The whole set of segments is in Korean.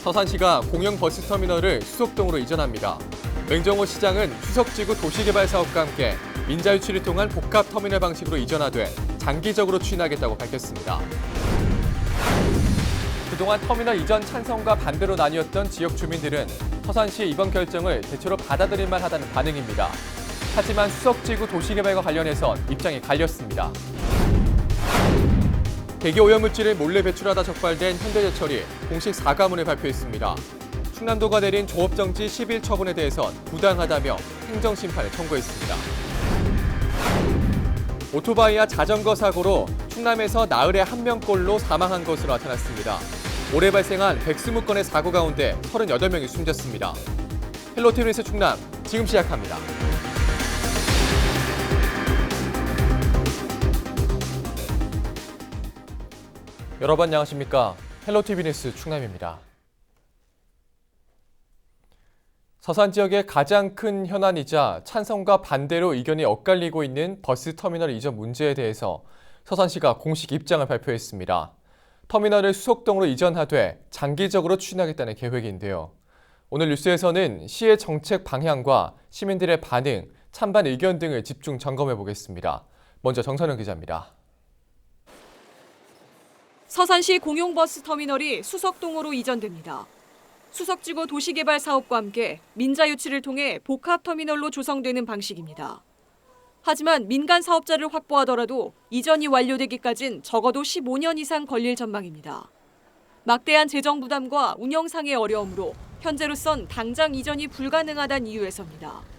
서산시가 공영 버스터미널을 수석동으로 이전합니다. 맹정호 시장은 수석지구 도시개발사업과 함께 민자유치를 통한 복합터미널 방식으로 이전하되 장기적으로 추진하겠다고 밝혔습니다. 그동안 터미널 이전 찬성과 반대로 나뉘었던 지역 주민들은 서산시의 이번 결정을 대체로 받아들일 만하다는 반응입니다. 하지만 수석지구 도시개발과 관련해선 입장이 갈렸습니다. 대기 오염물질을 몰래 배출하다 적발된 현대제철이 공식 사과문을 발표했습니다. 충남도가 내린 조업정지 10일 처분에 대해선 부당하다며 행정심판을 청구했습니다. 오토바이와 자전거 사고로 충남에서 나흘에 1명꼴로 사망한 것으로 나타났습니다. 올해 발생한 120건의 사고 가운데 38명이 숨졌습니다. 헬로티비 뉴스 충남 지금 시작합니다. 여러분 안녕하십니까? 헬로티비 뉴스 충남입니다. 서산 지역의 가장 큰 현안이자 찬성과 반대로 의견이 엇갈리고 있는 버스터미널 이전 문제에 대해서 서산시가 공식 입장을 발표했습니다. 터미널을 수석동으로 이전하되 장기적으로 추진하겠다는 계획인데요. 오늘 뉴스에서는 시의 정책 방향과 시민들의 반응, 찬반 의견 등을 집중 점검해 보겠습니다. 먼저 정선영 기자입니다. 서산시 공용버스 터미널이 수석동으로 이전됩니다. 수석지구 도시개발 사업과 함께 민자유치를 통해 복합터미널로 조성되는 방식입니다. 하지만 민간 사업자를 확보하더라도 이전이 완료되기까진 적어도 15년 이상 걸릴 전망입니다. 막대한 재정 부담과 운영상의 어려움으로 현재로선 당장 이전이 불가능하다는 이유에서입니다.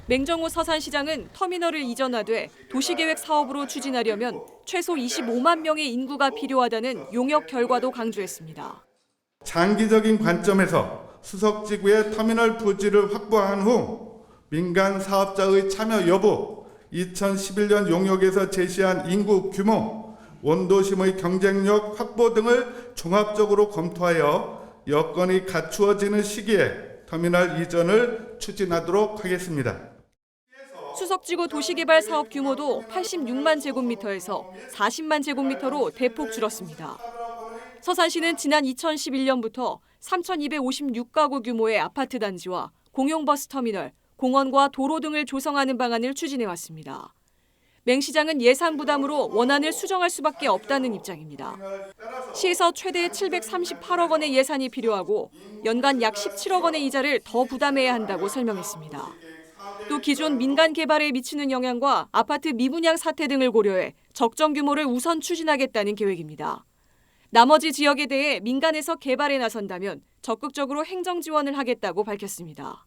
맹정호 서산시장은 터미널을 이전하되 도시계획 사업으로 추진하려면 최소 25만 명의 인구가 필요하다는 용역 결과도 강조했습니다. 장기적인 관점에서 수석지구의 터미널 부지를 확보한 후 민간 사업자의 참여 여부, 2011년 용역에서 제시한 인구 규모, 원도심의 경쟁력 확보 등을 종합적으로 검토하여 여건이 갖추어지는 시기에 터미널 이전을 추진하도록 하겠습니다. 수석지구 도시개발 사업 규모도 86만 제곱미터에서 40만 제곱미터로 대폭 줄었습니다. 서산시는 지난 2011년부터 3,256가구 규모의 아파트 단지와 공용버스 터미널, 공원과 도로 등을 조성하는 방안을 추진해왔습니다. 맹 시장은 예산 부담으로 원안을 수정할 수밖에 없다는 입장입니다. 시에서 최대 738억 원의 예산이 필요하고 연간 약 17억 원의 이자를 더 부담해야 한다고 설명했습니다. 또 기존 민간 개발에 미치는 영향과 아파트 미분양 사태 등을 고려해 적정 규모를 우선 추진하겠다는 계획입니다. 나머지 지역에 대해 민간에서 개발에 나선다면 적극적으로 행정 지원을 하겠다고 밝혔습니다.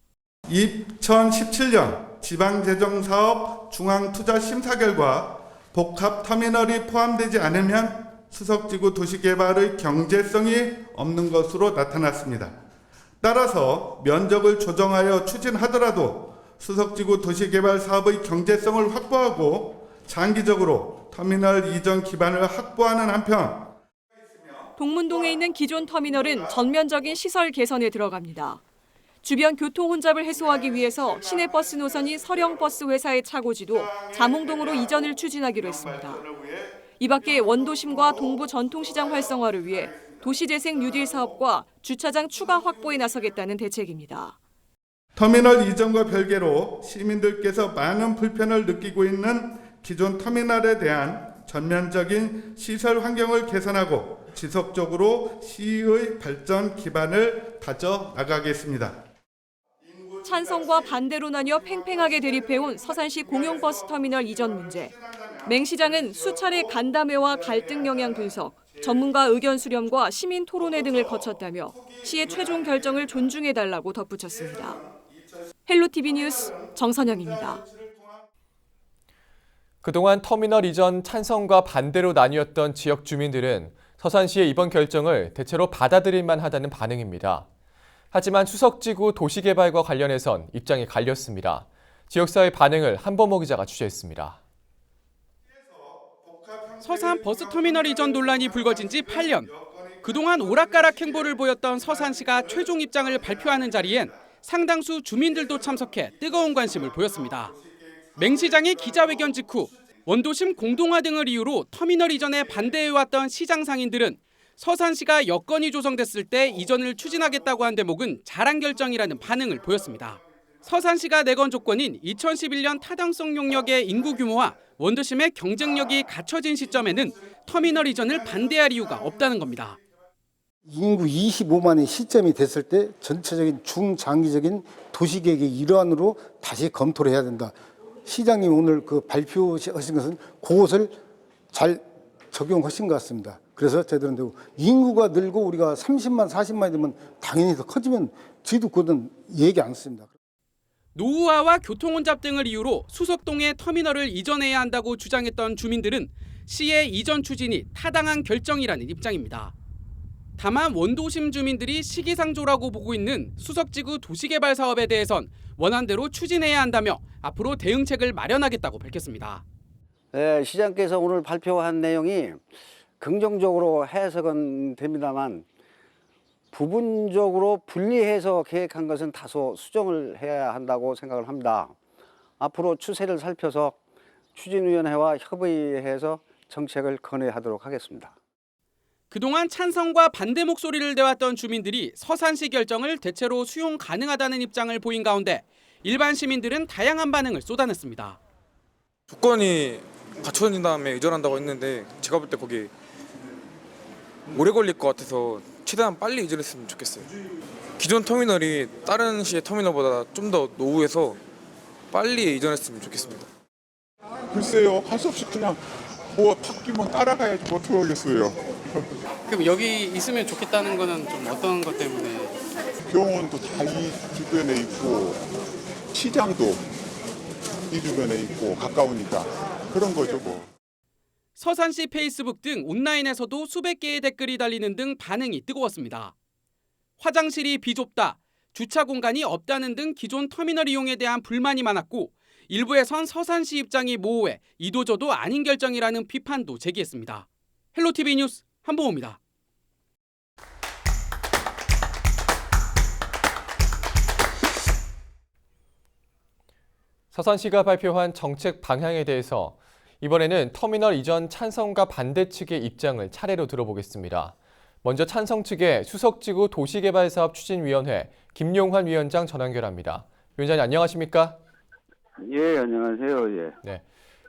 2017년 지방재정사업 중앙투자심사 결과 복합터미널이 포함되지 않으면 수석지구 도시개발의 경제성이 없는 것으로 나타났습니다. 따라서 면적을 조정하여 추진하더라도 수석지구 도시개발 사업의 경제성을 확보하고 장기적으로 터미널 이전 기반을 확보하는 한편 동문동에 있는 기존 터미널은 전면적인 시설 개선에 들어갑니다. 주변 교통 혼잡을 해소하기 위해서 시내버스 노선이 서령버스 회사의 차고지도 자몽동으로 이전을 추진하기로 했습니다. 이 밖에 원도심과 동부 전통시장 활성화를 위해 도시재생 뉴딜 사업과 주차장 추가 확보에 나서겠다는 대책입니다. 터미널 이전과 별개로 시민들께서 많은 불편을 느끼고 있는 기존 터미널에 대한 전면적인 시설 환경을 개선하고 지속적으로 시의 발전 기반을 다져 나가겠습니다. 찬성과 반대로 나뉘어 팽팽하게 대립해온 서산시 공용버스 터미널 이전 문제. 맹 시장은 수차례 간담회와 갈등 영향 분석, 전문가 의견 수렴과 시민 토론회 등을 거쳤다며 시의 최종 결정을 존중해달라고 덧붙였습니다. 헬로티비 뉴스 정선영입니다. 그동안 터미널 이전 찬성과 반대로 나뉘었던 지역 주민들은 서산시의 이번 결정을 대체로 받아들일 만하다는 반응입니다. 하지만 수석지구 도시개발과 관련해선 입장이 갈렸습니다. 지역사회 반응을 한범호 기자가 취재했습니다. 서산 버스터미널 이전 논란이 불거진 지 8년. 그동안 오락가락 행보를 보였던 서산시가 최종 입장을 발표하는 자리엔 상당수 주민들도 참석해 뜨거운 관심을 보였습니다. 맹 시장의 기자회견 직후 원도심 공동화 등을 이유로 터미널 이전에 반대해왔던 시장 상인들은 서산시가 여건이 조성됐을 때 이전을 추진하겠다고 한 대목은 잘한 결정이라는 반응을 보였습니다. 서산시가 내건 조건인 2011년 타당성 용역의 인구 규모와 원도심의 경쟁력이 갖춰진 시점에는 터미널 이전을 반대할 이유가 없다는 겁니다. 인구 25만의 시점이 됐을 때 전체적인 중장기적인 도시계획의 일환으로 다시 검토를 해야 된다. 시장님 오늘 그 발표하신 것은 그것을 잘 적용하신 것 같습니다. 그래서 저희들은 인구가 늘고 우리가 30만, 40만이 되면 당연히 더 커지면 저희도 그건 얘기 안 했습니다. 노후화와 교통혼잡 등을 이유로 수석동에 터미널을 이전해야 한다고 주장했던 주민들은 시의 이전 추진이 타당한 결정이라는 입장입니다. 다만 원도심 주민들이 시기상조라고 보고 있는 수석지구 도시개발 사업에 대해선 원안대로 추진해야 한다며 앞으로 대응책을 마련하겠다고 밝혔습니다. 네, 시장께서 오늘 발표한 내용이 긍정적으로 해석은 됩니다만 부분적으로 분리해서 계획한 것은 다소 수정을 해야 한다고 생각을 합니다. 앞으로 추세를 살펴서 추진위원회와 협의해서 정책을 건의하도록 하겠습니다. 그동안 찬성과 반대 목소리를 내왔던 주민들이 서산시 결정을 대체로 수용 가능하다는 입장을 보인 가운데 일반 시민들은 다양한 반응을 쏟아냈습니다. 조건이 갖춰진 다음에 이전한다고 했는데 제가 볼 때 거기 오래 걸릴 것 같아서 최대한 빨리 이전했으면 좋겠어요. 기존 터미널이 다른 시의 터미널보다 좀 더 노후해서 빨리 이전했으면 좋겠습니다. 글쎄요, 할 수 없이 그냥 뭐 바뀌면 따라가야지 뭐 어떻게 하겠어요. 그럼 여기 있으면 좋겠다는 거는 좀 어떤 것 때문에? 병원도 다 이 주변에 있고 시장도 이 주변에 있고 가까우니까 그런 거죠 뭐. 서산시 페이스북 등 온라인에서도 수백 개의 댓글이 달리는 등 반응이 뜨거웠습니다. 화장실이 비좁다, 주차 공간이 없다는 등 기존 터미널 이용에 대한 불만이 많았고 일부에선 서산시 입장이 모호해 이도저도 아닌 결정이라는 비판도 제기했습니다. 헬로티비 뉴스 한보호입니다. 서산시가 발표한 정책 방향에 대해서 이번에는 터미널 이전 찬성과 반대 측의 입장을 차례로 들어보겠습니다. 먼저 찬성 측의 수석지구 도시개발사업 추진위원회 김용환 위원장 전화 연결합니다. 위원장님 안녕하십니까? 예, 안녕하세요. 예. 네,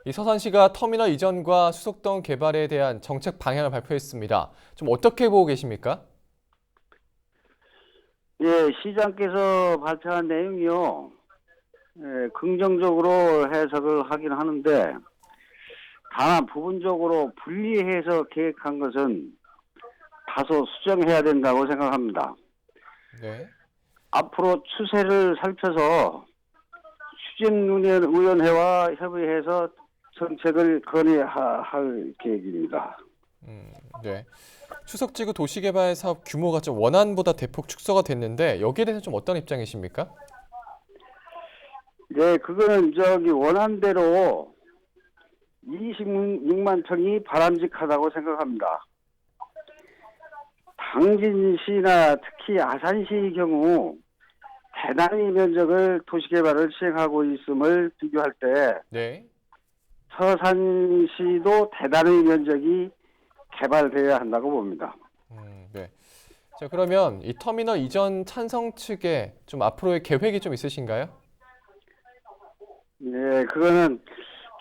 이 서산시가 터미널 이전과 수석동 개발에 대한 정책 방향을 발표했습니다. 좀 어떻게 보고 계십니까? 예, 시장께서 발표한 내용이요. 예, 긍정적으로 해석을 하긴 하는데 다만 부분적으로 분리해서 계획한 것은 다소 수정해야 된다고 생각합니다. 네. 앞으로 추세를 살펴서 추진위원회와 협의해서 정책을 건의할 계획입니다. 네. 수석지구 도시개발 사업 규모가 좀 원안보다 대폭 축소가 됐는데 여기에 대해서 좀 어떤 입장이십니까? 네, 그거는 원안대로 26만 평이 바람직하다고 생각합니다. 당진시나 특히 아산시의 경우 대단히 면적을 도시개발을 시행하고 있음을 비교할 때 네. 서산시도 대단히 면적이 개발돼야 한다고 봅니다. 네. 자, 그러면 이 터미널 이전 찬성 측에 좀 앞으로의 계획이 좀 있으신가요? 네, 그거는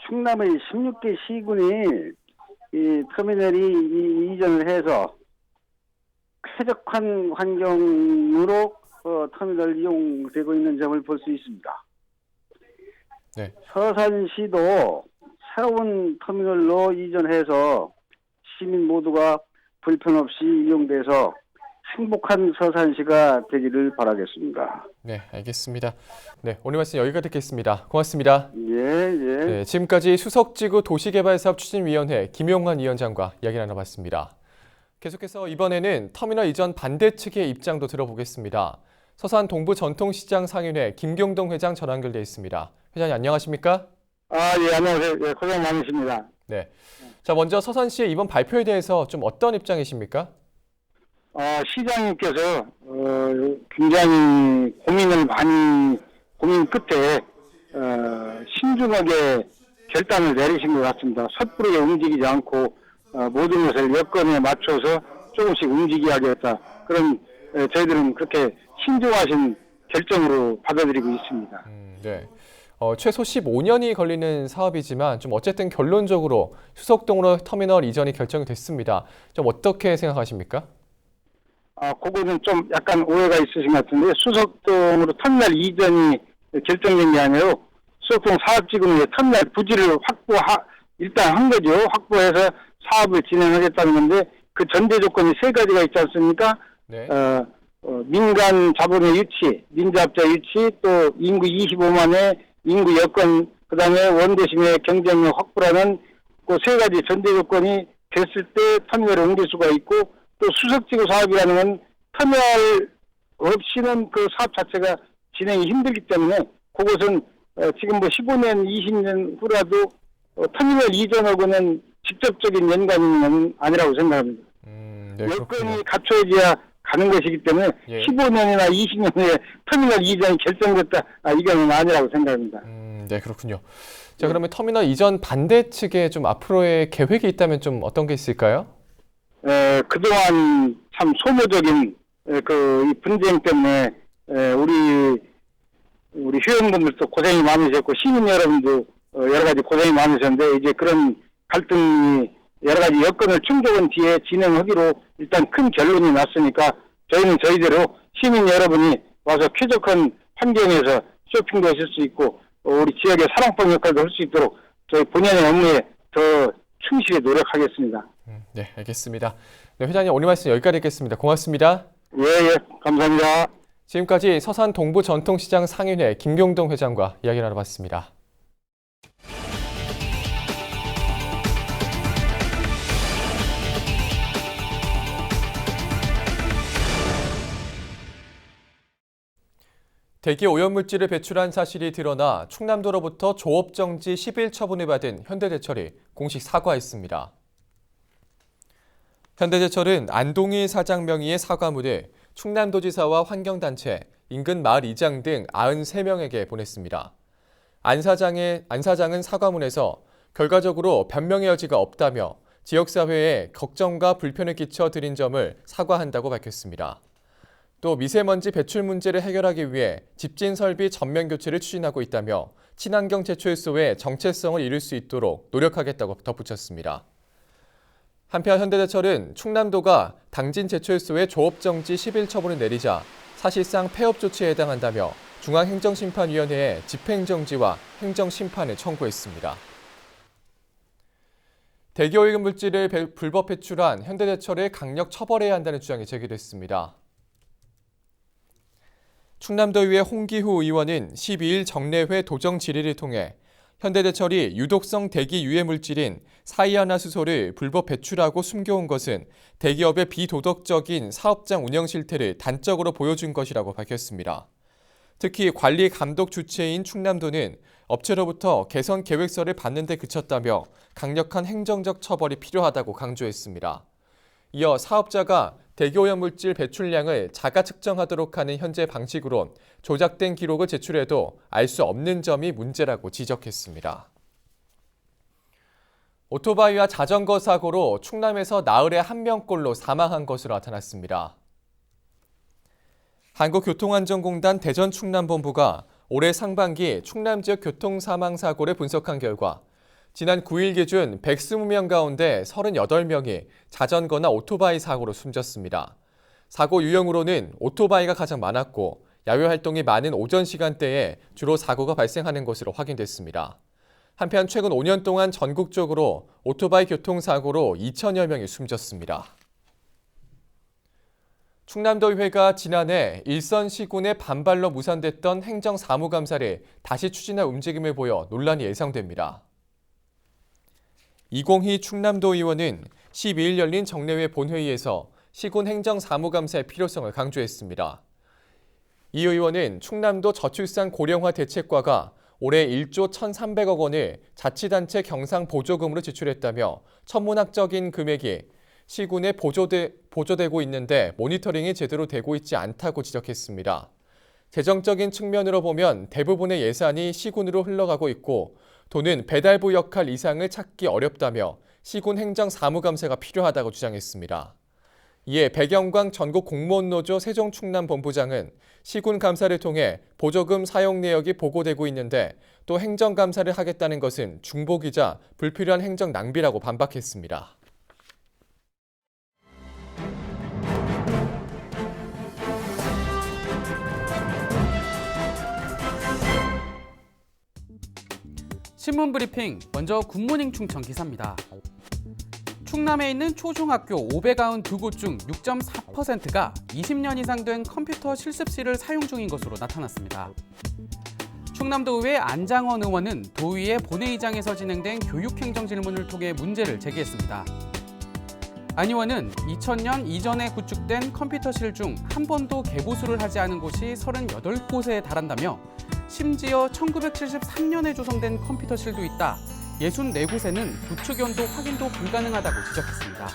충남의 16개 시군이 이 터미널이 이전을 해서 쾌적한 환경으로 터미널 이용되고 있는 점을 볼 수 있습니다. 네. 서산시도 새로운 터미널로 이전해서 시민 모두가 불편 없이 이용돼서 행복한 서산시가 되기를 바라겠습니다. 네, 알겠습니다. 네, 오늘 말씀 여기까지 듣겠습니다. 고맙습니다. 예, 예. 네, 지금까지 수석지구 도시개발사업 추진위원회 김용환 위원장과 이야기 나눠봤습니다. 계속해서 이번에는 터미널 이전 반대 측의 입장도 들어보겠습니다. 서산 동부전통시장 상인회 김경동 회장 전화 연결돼 있습니다. 회장님 안녕하십니까? 예, 안녕하세요. 예, 고생 많으십니다. 네. 자, 먼저 서산시의 이번 발표에 대해서 좀 어떤 입장이십니까? 시장님께서 굉장히 고민 끝에 신중하게 결단을 내리신 것 같습니다. 섣부르게 움직이지 않고 모든 것을 여건에 맞춰서 조금씩 움직이게 하겠다. 그런 저희들은 그렇게 신중하신 결정으로 받아들이고 있습니다. 네. 최소 15년이 걸리는 사업이지만 좀 어쨌든 결론적으로 수석동으로 터미널 이전이 결정이 됐습니다. 좀 어떻게 생각하십니까? 그거는 좀 약간 오해가 있으신 것 같은데 수석동으로 터미널 이전이 결정된 게 아니라 수석동 사업지구의 터미널 부지를 일단 한 거죠. 확보해서 사업을 진행하겠다는 건데 그 전제 조건이 3가지가 있지 않습니까? 네. 민간 자본의 유치, 민자업자 유치, 또 인구 25만의 인구 여건, 그 다음에 원도심의 경쟁력 확보라는 그 3가지 전제 조건이 됐을 때 터미널을 옮길 수가 있고 또 수석지구 사업이라는 건 터미널 없이는 그 사업 자체가 진행이 힘들기 때문에 그것은 지금 15년, 20년 후라도 터미널 이전하고는 직접적인 연관은 아니라고 생각합니다. 네, 여건이 갖춰져야 가는 것이기 때문에 15년이나 20년 후에 터미널 이전이 결정됐다, 이거는 아니라고 생각합니다. 네, 그렇군요. 자, 그러면 터미널 이전 반대 측에 좀 앞으로의 계획이 있다면 좀 어떤 게 있을까요? 그동안 참 소모적인 이 분쟁 때문에 우리 회원분들도 고생이 많으셨고 시민 여러분도 여러 가지 고생이 많으셨는데 이제 그런 갈등이 여러 가지 여건을 충족한 뒤에 진행하기로 일단 큰 결론이 났으니까 저희는 저희대로 시민 여러분이 와서 쾌적한 환경에서 쇼핑도 하실 수 있고 우리 지역의 사랑방 역할도 할 수 있도록 저희 본연의 업무에 더 충실히 노력하겠습니다. 네, 알겠습니다. 네, 회장님 오늘 말씀 여기까지 듣겠습니다. 고맙습니다. 예, 감사합니다. 지금까지 서산 동부전통시장 상인회 김경동 회장과 이야기 나눠봤습니다. 대기 오염물질을 배출한 사실이 드러나 충남도로부터 조업정지 10일 처분을 받은 현대제철이 공식 사과했습니다. 현대제철은 안동희 사장 명의의 사과문을 충남도지사와 환경단체, 인근 마을 이장 등 93명에게 보냈습니다. 안 사장은 사과문에서 결과적으로 변명의 여지가 없다며 지역사회에 걱정과 불편을 끼쳐 드린 점을 사과한다고 밝혔습니다. 또 미세먼지 배출 문제를 해결하기 위해 집진 설비 전면 교체를 추진하고 있다며 친환경 제철소의 정체성을 이룰 수 있도록 노력하겠다고 덧붙였습니다. 한편 현대제철은 충남도가 당진 제철소의 조업정지 10일 처분을 내리자 사실상 폐업 조치에 해당한다며 중앙행정심판위원회에 집행정지와 행정심판을 청구했습니다. 대기오염 물질을 불법 배출한 현대제철을 강력 처벌해야 한다는 주장이 제기됐습니다. 충남도의회 홍기후 의원은 12일 정례회 도정 질의를 통해 현대제철이 유독성 대기 유해 물질인 사이아나수소를 불법 배출하고 숨겨온 것은 대기업의 비도덕적인 사업장 운영 실태를 단적으로 보여준 것이라고 밝혔습니다. 특히 관리 감독 주체인 충남도는 업체로부터 개선 계획서를 받는 데 그쳤다며 강력한 행정적 처벌이 필요하다고 강조했습니다. 이어 사업자가 대기오염 물질 배출량을 자가 측정하도록 하는 현재 방식으론 조작된 기록을 제출해도 알 수 없는 점이 문제라고 지적했습니다. 오토바이와 자전거 사고로 충남에서 나흘에 1명꼴로 사망한 것으로 나타났습니다. 한국교통안전공단 대전충남본부가 올해 상반기 충남 지역 교통사망사고를 분석한 결과 지난 9일 기준 120명 가운데 38명이 자전거나 오토바이 사고로 숨졌습니다. 사고 유형으로는 오토바이가 가장 많았고 야외 활동이 많은 오전 시간대에 주로 사고가 발생하는 것으로 확인됐습니다. 한편 최근 5년 동안 전국적으로 오토바이 교통사고로 2천여 명이 숨졌습니다. 충남도의회가 지난해 일선 시군의 반발로 무산됐던 행정사무감사를 다시 추진할 움직임을 보여 논란이 예상됩니다. 이공희 충남도 의원은 12일 열린 정례회 본회의에서 시군 행정사무감사의 필요성을 강조했습니다. 이 의원은 충남도 저출산 고령화 대책과가 올해 1조 1,300억 원을 자치단체 경상보조금으로 지출했다며 천문학적인 금액이 시군에 보조되고 있는데 모니터링이 제대로 되고 있지 않다고 지적했습니다. 재정적인 측면으로 보면 대부분의 예산이 시군으로 흘러가고 있고 도는 배달부 역할 이상을 찾기 어렵다며 시군 행정사무감사가 필요하다고 주장했습니다. 이에 백영광 전국공무원노조 세종충남본부장은 시군 감사를 통해 보조금 사용 내역이 보고되고 있는데 또 행정감사를 하겠다는 것은 중복이자 불필요한 행정 낭비라고 반박했습니다. 신문 브리핑, 먼저 굿모닝 충청 기사입니다. 충남에 있는 초중학교 592곳 중 6.4%가 20년 이상 된 컴퓨터 실습실을 사용 중인 것으로 나타났습니다. 충남도의회 안장원 의원은 도의회 본회의장에서 진행된 교육행정 질문을 통해 문제를 제기했습니다. 안 의원은 2000년 이전에 구축된 컴퓨터실 중 한 번도 개보수를 하지 않은 곳이 38곳에 달한다며 심지어 1973년에 조성된 컴퓨터실도 있다. 64곳에는 구축 연도 확인도 불가능하다고 지적했습니다.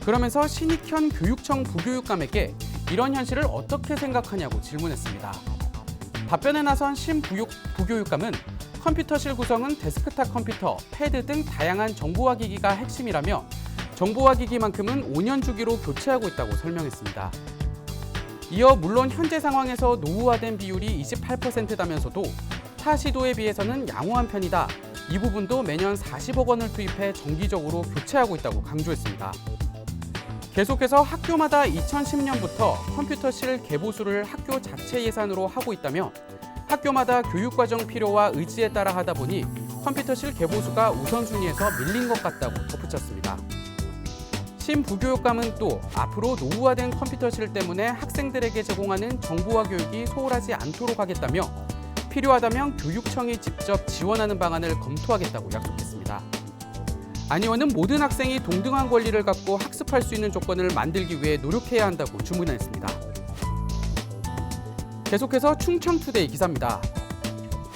그러면서 신익현 교육청 부교육감에게 이런 현실을 어떻게 생각하냐고 질문했습니다. 답변에 나선 신 부교육감은 컴퓨터실 구성은 데스크탑 컴퓨터, 패드 등 다양한 정보화 기기가 핵심이라며 정보화 기기만큼은 5년 주기로 교체하고 있다고 설명했습니다. 이어 물론 현재 상황에서 노후화된 비율이 28%다면서도 타 시도에 비해서는 양호한 편이다. 이 부분도 매년 40억 원을 투입해 정기적으로 교체하고 있다고 강조했습니다. 계속해서 학교마다 2010년부터 컴퓨터실 개보수를 학교 자체 예산으로 하고 있다며 학교마다 교육과정 필요와 의지에 따라 하다 보니 컴퓨터실 개보수가 우선순위에서 밀린 것 같다고 덧붙였습니다. 신 부교육감은 또 앞으로 노후화된 컴퓨터실 때문에 학생들에게 제공하는 정보화 교육이 소홀하지 않도록 하겠다며 필요하다면 교육청이 직접 지원하는 방안을 검토하겠다고 약속했습니다. 안 의원은 모든 학생이 동등한 권리를 갖고 학습할 수 있는 조건을 만들기 위해 노력해야 한다고 주문했습니다. 계속해서 충청투데이 기사입니다.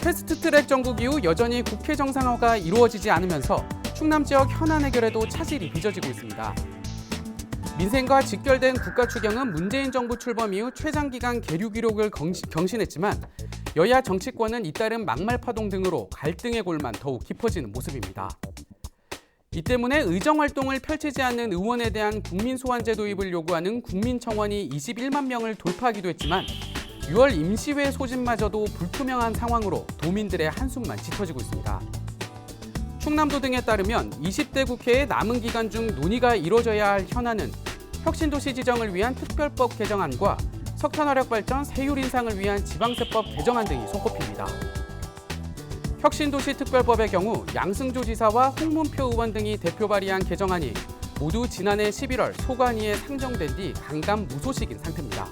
패스트트랙 정국 이후 여전히 국회 정상화가 이루어지지 않으면서 충남 지역 현안 해결에도 차질이 빚어지고 있습니다. 민생과 직결된 국가 추경은 문재인 정부 출범 이후 최장기간 계류 기록을 경신했지만 여야 정치권은 잇따른 막말 파동 등으로 갈등의 골만 더욱 깊어지는 모습입니다. 이 때문에 의정활동을 펼치지 않는 의원에 대한 국민소환제 도입을 요구하는 국민청원이 21만 명을 돌파하기도 했지만 6월 임시회 소집마저도 불투명한 상황으로 도민들의 한숨만 짙어지고 있습니다. 충남도 등에 따르면 20대 국회의 남은 기간 중 논의가 이뤄져야 할 현안은 혁신도시 지정을 위한 특별법 개정안과 석탄화력발전 세율 인상을 위한 지방세법 개정안 등이 손꼽힙니다. 혁신도시 특별법의 경우 양승조 지사와 홍문표 의원 등이 대표 발의한 개정안이 모두 지난해 11월 소관위에 상정된 뒤 강감 무소식인 상태입니다.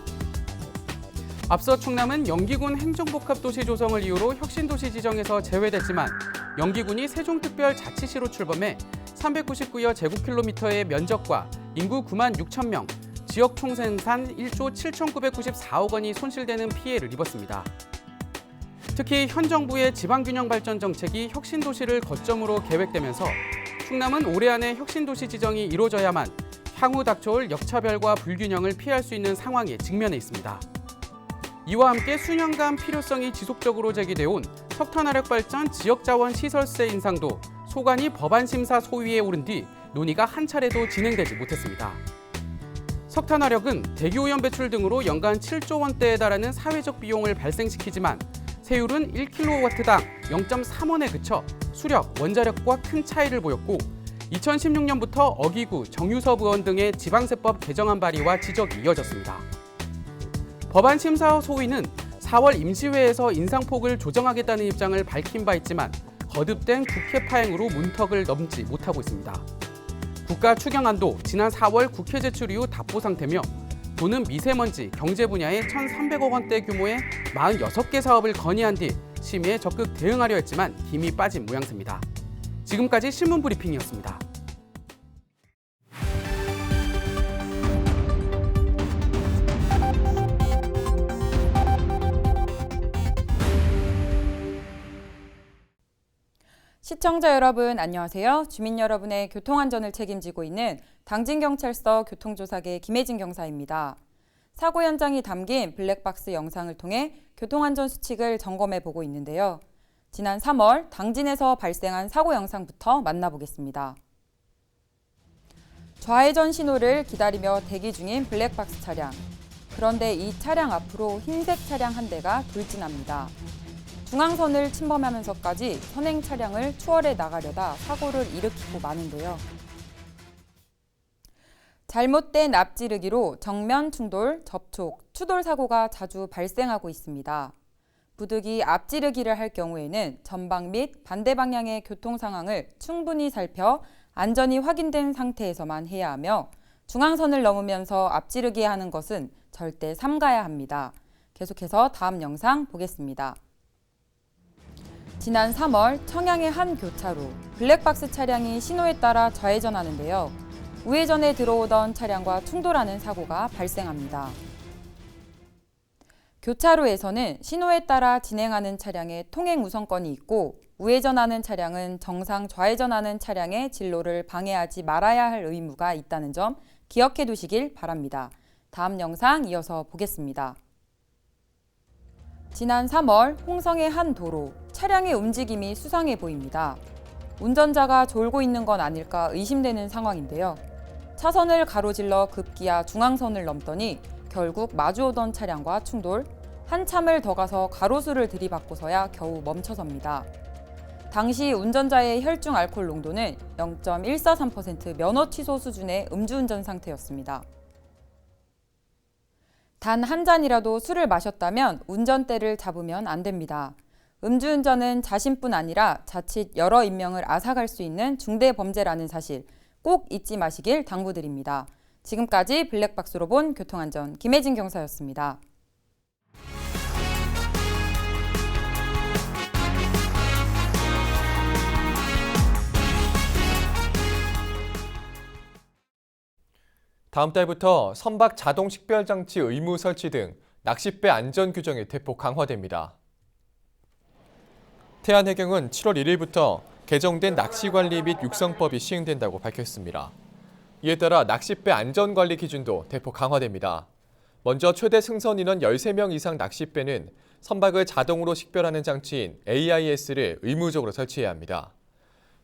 앞서 충남은 영기군 행정복합도시 조성을 이유로 혁신도시 지정에서 제외됐지만 영기군이 세종특별자치시로 출범해 399여 제곱킬로미터의 면적과 인구 9만 6천 명, 지역 총생산 1조 7,994억 원이 손실되는 피해를 입었습니다. 특히 현 정부의 지방균형 발전 정책이 혁신도시를 거점으로 계획되면서 충남은 올해 안에 혁신도시 지정이 이루어져야만 향후 닥쳐올 역차별과 불균형을 피할 수 있는 상황에 직면해 있습니다. 이와 함께 수년간 필요성이 지속적으로 제기돼 온 석탄화력발전 지역자원 시설세 인상도 소관위 법안심사 소위에 오른 뒤 논의가 한 차례도 진행되지 못했습니다. 석탄화력은 대기오염 배출 등으로 연간 7조 원대에 달하는 사회적 비용을 발생시키지만 세율은 1kW당 0.3원에 그쳐 수력, 원자력과 큰 차이를 보였고 2016년부터 어기구, 정유섭 의원 등의 지방세법 개정안 발의와 지적이 이어졌습니다. 법안심사 소위는 4월 임시회에서 인상폭을 조정하겠다는 입장을 밝힌 바 있지만 거듭된 국회 파행으로 문턱을 넘지 못하고 있습니다. 국가 추경안도 지난 4월 국회 제출 이후 답보 상태며 도는 미세먼지, 경제 분야에 1,300억 원대 규모의 46개 사업을 건의한 뒤 심의에 적극 대응하려 했지만 김이 빠진 모양새입니다. 지금까지 신문 브리핑이었습니다. 시청자 여러분 안녕하세요. 주민 여러분의 교통안전을 책임지고 있는 당진경찰서 교통조사계 김혜진 경사입니다. 사고 현장이 담긴 블랙박스 영상을 통해 교통안전 수칙을 점검해 보고 있는데요. 지난 3월 당진에서 발생한 사고 영상부터 만나보겠습니다. 좌회전 신호를 기다리며 대기 중인 블랙박스 차량. 그런데 이 차량 앞으로 흰색 차량 한 대가 돌진합니다. 중앙선을 침범하면서까지 선행 차량을 추월해 나가려다 사고를 일으키고 마는데요. 잘못된 앞지르기로 정면 충돌, 접촉, 추돌 사고가 자주 발생하고 있습니다. 부득이 앞지르기를 할 경우에는 전방 및 반대 방향의 교통 상황을 충분히 살펴 안전이 확인된 상태에서만 해야 하며 중앙선을 넘으면서 앞지르기 하는 것은 절대 삼가야 합니다. 계속해서 다음 영상 보겠습니다. 지난 3월 청양의 한 교차로 블랙박스 차량이 신호에 따라 좌회전하는데요. 우회전에 들어오던 차량과 충돌하는 사고가 발생합니다. 교차로에서는 신호에 따라 진행하는 차량의 통행 우선권이 있고 우회전하는 차량은 정상 좌회전하는 차량의 진로를 방해하지 말아야 할 의무가 있다는 점 기억해 두시길 바랍니다. 다음 영상 이어서 보겠습니다. 지난 3월 홍성의 한 도로, 차량의 움직임이 수상해 보입니다. 운전자가 졸고 있는 건 아닐까 의심되는 상황인데요. 차선을 가로질러 급기야 중앙선을 넘더니 결국 마주오던 차량과 충돌, 한참을 더 가서 가로수를 들이받고서야 겨우 멈춰섭니다. 당시 운전자의 혈중 알코올 농도는 0.143% 면허 취소 수준의 음주운전 상태였습니다. 단 한 잔이라도 술을 마셨다면 운전대를 잡으면 안 됩니다. 음주운전은 자신뿐 아니라 자칫 여러 인명을 앗아갈 수 있는 중대 범죄라는 사실 꼭 잊지 마시길 당부드립니다. 지금까지 블랙박스로 본 교통안전 김혜진 경사였습니다. 다음 달부터 선박 자동 식별 장치 의무 설치 등 낚싯배 안전 규정이 대폭 강화됩니다. 태안해경은 7월 1일부터 개정된 낚시관리 및 육성법이 시행된다고 밝혔습니다. 이에 따라 낚싯배 안전관리 기준도 대폭 강화됩니다. 먼저 최대 승선 인원 13명 이상 낚싯배는 선박을 자동으로 식별하는 장치인 AIS를 의무적으로 설치해야 합니다.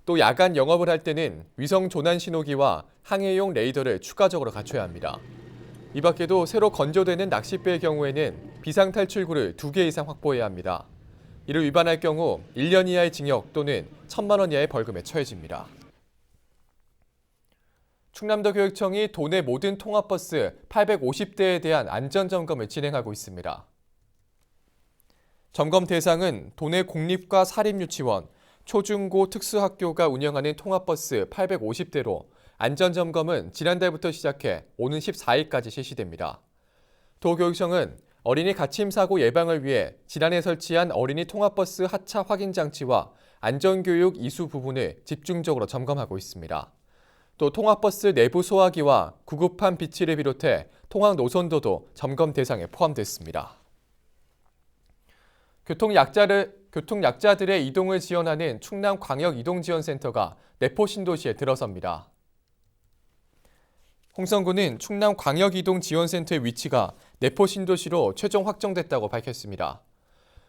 또 야간 영업을 할 때는 위성 조난 신호기와 항해용 레이더를 추가적으로 갖춰야 합니다. 이 밖에도 새로 건조되는 낚싯배의 경우에는 비상탈출구를 2개 이상 확보해야 합니다. 이를 위반할 경우 1년 이하의 징역 또는 1,000만 원 이하의 벌금에 처해집니다. 충남도 교육청이 도내 모든 통합버스 850대에 대한 안전점검을 진행하고 있습니다. 점검 대상은 도내 공립과 사립유치원, 초중고 특수학교가 운영하는 통합버스 850대로 안전점검은 지난달부터 시작해 오는 14일까지 실시됩니다. 도교육청은 어린이 갇힘사고 예방을 위해 지난해 설치한 어린이 통합버스 하차 확인 장치와 안전교육 이수 부분을 집중적으로 점검하고 있습니다. 또 통합버스 내부 소화기와 구급판 비치를 비롯해 통학 노선도도 점검 대상에 포함됐습니다. 교통약자들의 이동을 지원하는 충남광역이동지원센터가 내포 신도시에 들어섭니다. 홍성군은 충남광역이동지원센터의 위치가 내포 신도시로 최종 확정됐다고 밝혔습니다.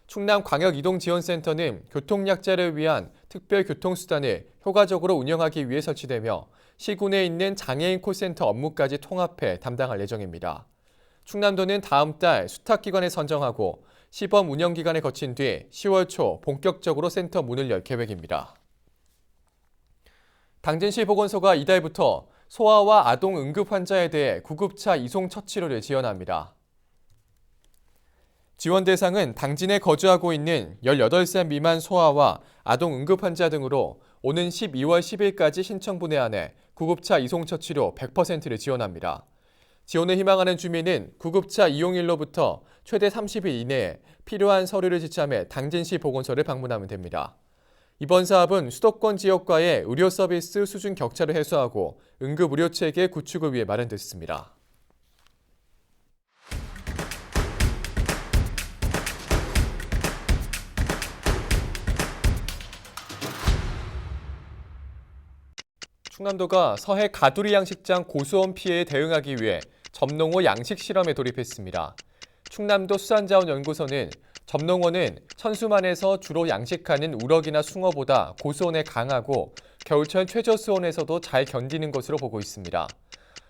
충남광역이동지원센터는 교통약자를 위한 특별 교통수단을 효과적으로 운영하기 위해 설치되며 시군에 있는 장애인 콜센터 업무까지 통합해 담당할 예정입니다. 충남도는 다음 달 수탁기관을 선정하고 시범 운영 기간을 거친 뒤 10월 초 본격적으로 센터 문을 열 계획입니다. 당진시 보건소가 이달부터 소아와 아동 응급 환자에 대해 구급차 이송 첫 치료를 지원합니다. 지원 대상은 당진에 거주하고 있는 18살 미만 소아와 아동 응급 환자 등으로 오는 12월 10일까지 신청 분해안에 구급차 이송 첫 치료 100%를 지원합니다. 지원을 희망하는 주민은 구급차 이용일로부터 최대 30일 이내에 필요한 서류를 지참해 당진시 보건소를 방문하면 됩니다. 이번 사업은 수도권 지역과의 의료 서비스 수준 격차를 해소하고 응급의료체계 구축을 위해 마련됐습니다. 충남도가 서해 가두리 양식장 고수원 피해에 대응하기 위해 점농어 양식 실험에 돌입했습니다. 충남도 수산자원연구소는 점농어는 천수만에서 주로 양식하는 우럭이나 숭어보다 고수원에 강하고 겨울철 최저 수온에서도 잘 견디는 것으로 보고 있습니다.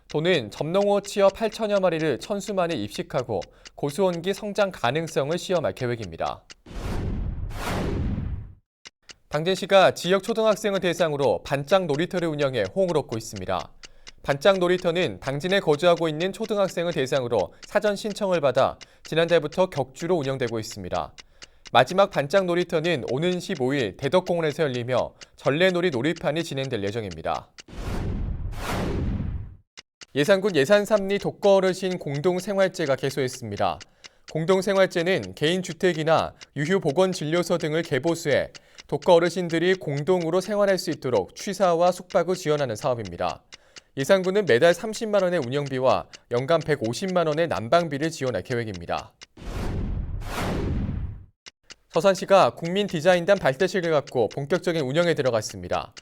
도는 점농어 치어 8천여 마리를 천수만에 입식하고 고수온기 성장 가능성을 시험할 계획입니다. 당진시가 지역 초등학생을 대상으로 반짝 놀이터를 운영해 호응을 얻고 있습니다. 반짝 놀이터는 당진에 거주하고 있는 초등학생을 대상으로 사전 신청을 받아 지난달부터 격주로 운영되고 있습니다. 마지막 반짝 놀이터는 오는 15일 대덕공원에서 열리며 전래놀이 놀이판이 진행될 예정입니다. 예산군 예산삼리 독거어르신 공동생활제가 개소했습니다. 공동생활제는 개인주택이나 유휴보건진료소 등을 개보수해 독거어르신들이 공동으로 생활할 수 있도록 취사와 숙박을 지원하는 사업입니다. 예산군은 매달 30만 원의 운영비와 연간 150만 원의 난방비를 지원할 계획입니다. 서산시가 국민디자인단 발대식을 갖고 본격적인 운영에 들어갔습니다.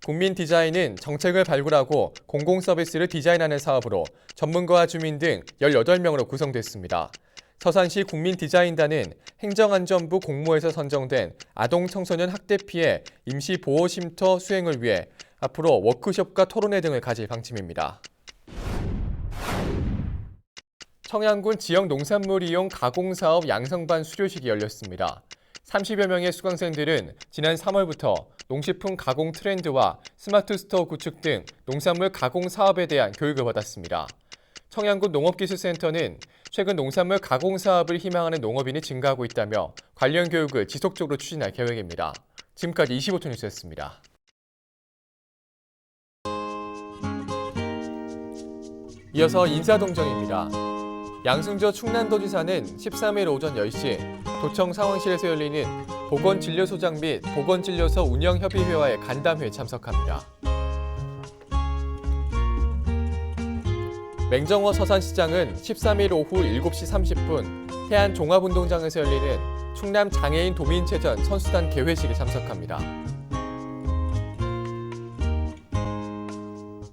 국민디자인은 정책을 발굴하고 공공서비스를 디자인하는 사업으로 전문가와 주민 등 18명으로 구성됐습니다. 서산시 국민디자인단은 행정안전부 공모에서 선정된 아동 청소년 학대 피해 임시보호쉼터 수행을 위해 앞으로 워크숍과 토론회 등을 가질 방침입니다. 청양군 지역 농산물 이용 가공사업 양성반 수료식이 열렸습니다. 30여 명의 수강생들은 지난 3월부터 농식품 가공 트렌드와 스마트 스토어 구축 등 농산물 가공 사업에 대한 교육을 받았습니다. 청양군 농업기술센터는 최근 농산물 가공 사업을 희망하는 농업인이 증가하고 있다며 관련 교육을 지속적으로 추진할 계획입니다. 지금까지 25초 뉴스였습니다. 이어서 인사동정입니다. 양승조 충남도지사는 13일 오전 10시 도청 상황실에서 열리는 보건진료소장 및 보건진료소 운영협의회와의 간담회에 참석합니다. 맹정호 서산시장은 13일 오후 7시 30분 태안종합운동장에서 열리는 충남장애인 도민체전 선수단 개회식에 참석합니다.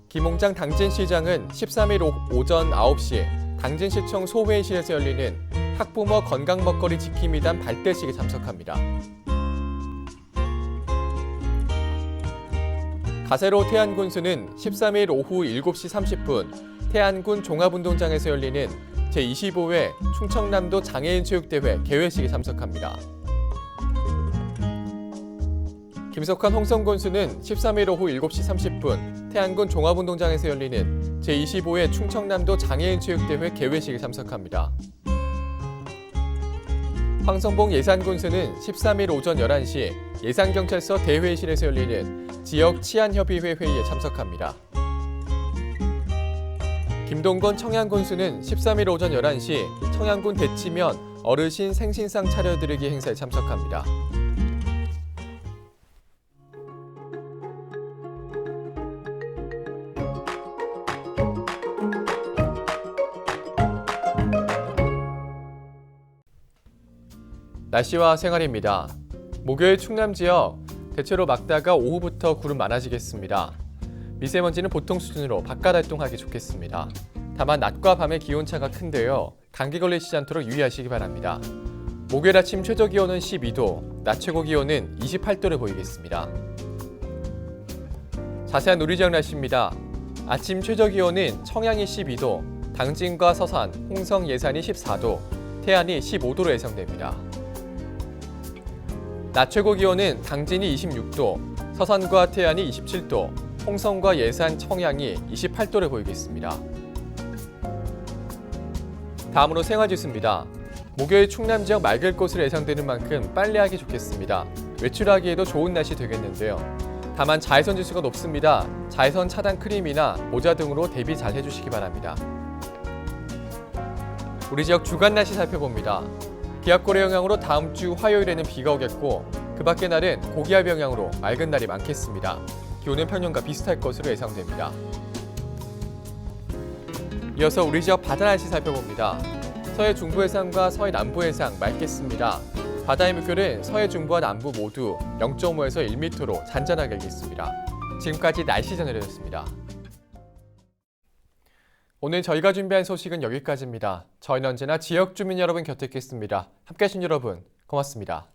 김홍장 당진시장은 13일 오전 9시 당진시청 소회의실에서 열리는 학부모 건강 먹거리 지킴이단 발대식에 참석합니다. 가세로 태안군수는 13일 오후 7시 30분 태안군 종합운동장에서 열리는 제25회 충청남도 장애인체육대회 개회식에 참석합니다. 김석환 홍성군수는 13일 오후 7시 30분 태안군 종합운동장에서 열리는 제25회 충청남도 장애인체육대회 개회식에 참석합니다. 황성봉 예산군수는 13일 오전 11시 예산경찰서 대회의실에서 열리는 지역 치안협의회 회의에 참석합니다. 김동건 청양군수는 13일 오전 11시 청양군 대치면 어르신 생신상 차려드리기 행사에 참석합니다. 날씨와 생활입니다. 목요일 충남 지역 대체로 맑다가 오후부터 구름 많아지겠습니다. 미세먼지는 보통 수준으로 바깥 활동하기 좋겠습니다. 다만 낮과 밤의 기온차가 큰데요. 감기 걸리지 않도록 유의하시기 바랍니다. 목요일 아침 최저 기온은 12도, 낮 최고 기온은 28도를 보이겠습니다. 자세한 우리 지역 날씨입니다. 아침 최저 기온은 청양이 12도, 당진과 서산, 홍성, 예산이 14도, 태안이 15도로 예상됩니다. 낮 최고 기온은 당진이 26도, 서산과 태안이 27도, 홍성과 예산, 청양이 28도를 보이겠습니다. 다음으로 생활지수입니다. 목요일 충남 지역 맑을 것으로 예상되는 만큼 빨래하기 좋겠습니다. 외출하기에도 좋은 날씨 되겠는데요. 다만 자외선 지수가 높습니다. 자외선 차단 크림이나 모자 등으로 대비 잘 해주시기 바랍니다. 우리 지역 주간 날씨 살펴봅니다. 기압골의 영향으로 다음 주 화요일에는 비가 오겠고 그 밖의 날은 고기압 영향으로 맑은 날이 많겠습니다. 기온은 평년과 비슷할 것으로 예상됩니다. 이어서 우리 지역 바다 날씨 살펴봅니다. 서해 중부 해상과 서해 남부 해상 맑겠습니다. 바다의 물결은 서해 중부와 남부 모두 0.5에서 1m로 잔잔하게 일겠습니다. 지금까지 날씨 전해드렸습니다. 오늘 저희가 준비한 소식은 여기까지입니다. 저희는 언제나 지역 주민 여러분 곁에 있겠습니다. 함께해 주신 여러분 고맙습니다.